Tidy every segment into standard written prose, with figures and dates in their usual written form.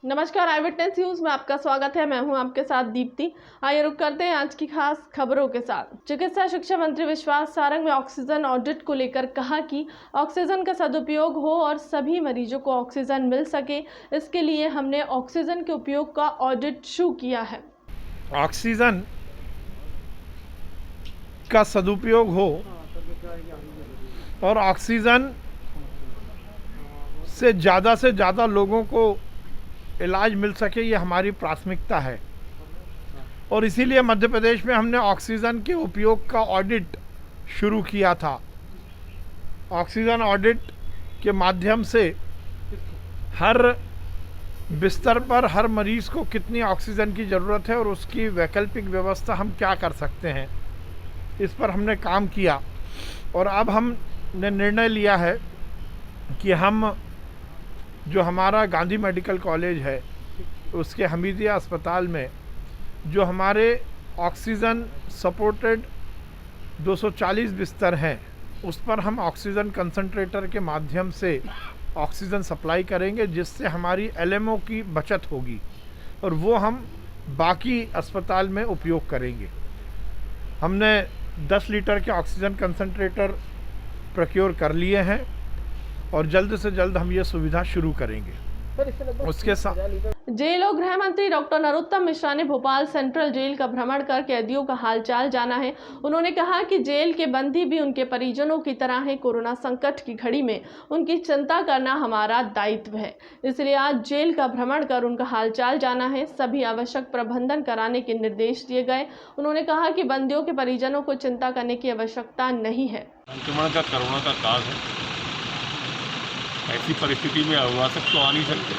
नमस्कार, आई witness news में आपका स्वागत है। मैं हूं आपके साथ दीप्ति। आइए रुक करते हैं आज की खास खबरों के साथ। चिकित्सा शिक्षा मंत्री विश्वास सारंग ने ऑक्सीजन ऑडिट को लेकर कहा कि ऑक्सीजन का सदुपयोग हो और सभी मरीजों को ऑक्सीजन मिल सके, इसके लिए हमने ऑक्सीजन के उपयोग का ऑडिट शुरू किया है। ऑक्सीजन का सदुपयोग हो और ऑक्सीजन से ज़्यादा लोगों को इलाज मिल सके, ये हमारी प्राथमिकता है। और इसीलिए मध्य प्रदेश में हमने ऑक्सीजन के उपयोग का ऑडिट शुरू किया था। ऑक्सीजन ऑडिट के माध्यम से हर बिस्तर पर हर मरीज़ को कितनी ऑक्सीजन की ज़रूरत है और उसकी वैकल्पिक व्यवस्था हम क्या कर सकते हैं, इस पर हमने काम किया। और अब हमने निर्णय लिया है कि हम जो हमारा गांधी मेडिकल कॉलेज है उसके हमीदिया अस्पताल में जो हमारे ऑक्सीजन सपोर्टेड 240 बिस्तर हैं, उस पर हम ऑक्सीजन कंसंट्रेटर के माध्यम से ऑक्सीजन सप्लाई करेंगे, जिससे हमारी एलएमओ की बचत होगी और वो हम बाकी अस्पताल में उपयोग करेंगे। हमने 10 लीटर के ऑक्सीजन कंसंट्रेटर प्रोक्योर कर लिए हैं और जल्द से जल्द हम ये सुविधा शुरू करेंगे। उसके साथ जेल और गृह मंत्री डॉक्टर नरोत्तम मिश्रा ने भोपाल सेंट्रल जेल का भ्रमण कर कैदियों का हालचाल जाना है। उन्होंने कहा कि जेल के बंदी भी उनके परिजनों की तरह हैं। कोरोना संकट की घड़ी में उनकी चिंता करना हमारा दायित्व है, इसलिए आज जेल का भ्रमण कर उनका हालचाल जाना है। सभी आवश्यक प्रबंधन कराने के निर्देश दिए गए। उन्होंने कहा कि बंदियों के परिजनों को चिंता करने की आवश्यकता नहीं है। संक्रमण का कोरोना का काल है, ऐसी परिस्थिति में अववासक तो आ नहीं सकते।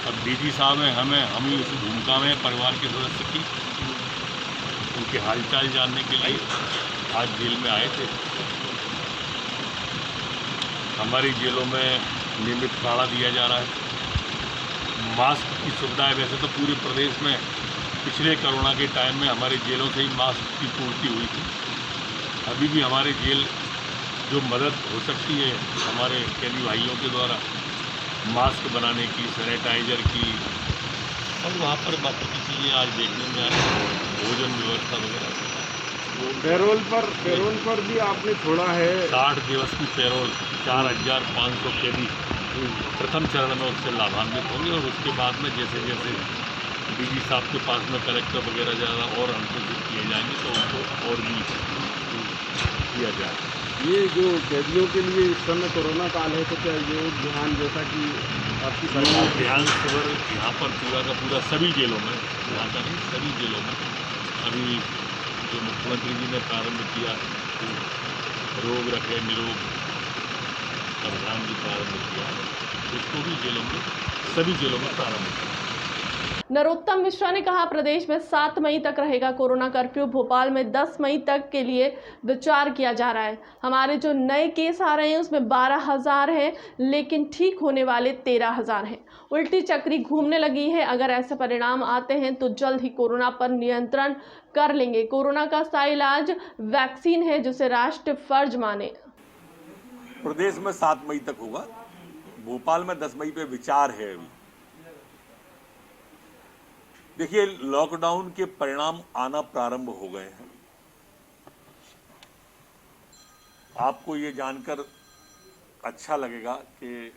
अब डीजी साहब हैं, हम ही उस भूमिका में परिवार के सदस्य की उनके हालचाल जानने के लिए आज जेल में आए थे। हमारी जेलों में नियमित काढ़ा दिया जा रहा है। मास्क की सुविधा है। वैसे तो पूरे प्रदेश में पिछले कोरोना के टाइम में हमारी जेलों से ही मास्क की पूर्ति हुई थी। अभी भी हमारे जेल जो मदद हो सकती है हमारे कैदी भाइयों के द्वारा मास्क बनाने की, सैनिटाइजर की, और वहाँ पर बाकी की चीज़ें आज देखने में आए, भोजन व्यवस्था वगैरह। पैरोल पर भी आपने छोड़ा है 60 दिवस की पैरोल, 4500 कैदी प्रथम चरण में उससे लाभान्वित होंगे और उसके बाद में जैसे जैसे डीजी साहब के पास में कलेक्टर वगैरह ज़्यादा और अनुसूचित किए जाएंगे तो उनको और भी किया जाए। ये जो कैदियों के लिए इस समय कोरोना काल है, तो क्या ये ध्यान जैसा कि आपकी सरकार ध्यान शिविर यहाँ पर पूरा का पूरा सभी जेलों में, यहाँ का नहीं सभी जेलों में अभी जो मुख्यमंत्री जी ने प्रारंभ किया, रोग रखे निरोग अभियान भी प्रारंभ किया, इसको भी जेलों में सभी जेलों में प्रारंभ किया। नरोत्तम मिश्रा ने कहा, प्रदेश में 7 मई तक रहेगा कोरोना कर्फ्यू। भोपाल में 10 मई तक के लिए विचार किया जा रहा है। हमारे जो नए केस आ रहे हैं उसमें 12,000 हैं, लेकिन ठीक होने वाले 13,000 हैं। उल्टी चक्री घूमने लगी है। अगर ऐसे परिणाम आते हैं तो जल्द ही कोरोना पर नियंत्रण कर लेंगे। कोरोना का स्थायी इलाज वैक्सीन है, जिसे राष्ट्र फर्ज माने। प्रदेश में 7 मई तक होगा। भोपाल में 10 मई पे विचार है। अभी देखिए, लॉकडाउन के परिणाम आना प्रारंभ हो गए हैं। आपको ये जानकर अच्छा लगेगा कि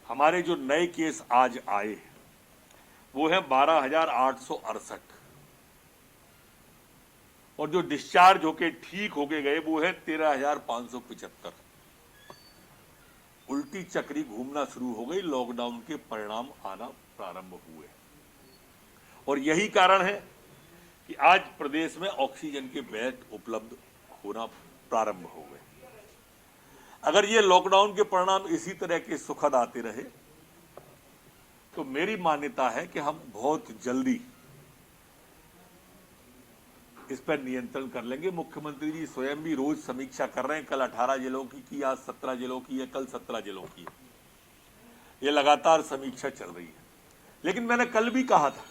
हमारे जो नए केस आज आए वो है 12,868 और जो डिस्चार्ज होके ठीक होके गए वो है 13,575। उल्टी चक्री घूमना शुरू हो गई। लॉकडाउन के परिणाम आना प्रारंभ हुए और यही कारण है कि आज प्रदेश में ऑक्सीजन के बेड उपलब्ध होना प्रारंभ हो गए। अगर ये लॉकडाउन के परिणाम इसी तरह के सुखद आते रहे तो मेरी मान्यता है कि हम बहुत जल्दी इस पर नियंत्रण कर लेंगे। मुख्यमंत्री जी स्वयं भी रोज समीक्षा कर रहे हैं। कल 18 जिलों की, आज 17 जिलों की है, कल 17 जिलों की है। ये लगातार समीक्षा चल रही है। लेकिन मैंने कल भी कहा था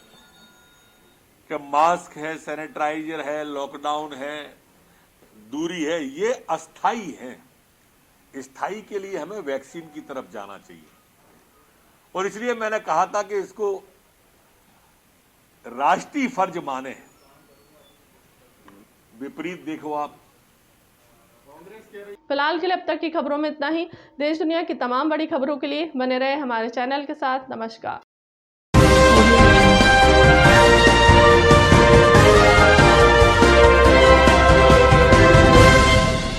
कि मास्क है, सैनिटाइजर है, लॉकडाउन है, दूरी है, ये अस्थाई है। स्थायी के लिए हमें वैक्सीन की तरफ जाना चाहिए। और इसलिए मैंने कहा था कि इसको राष्ट्रीय फर्ज माने। विपरीत देखो आप। फिलहाल के लिए अब तक की खबरों में इतना ही। देश दुनिया की तमाम बड़ी खबरों के लिए बने रहे हमारे चैनल के साथ। नमस्कार।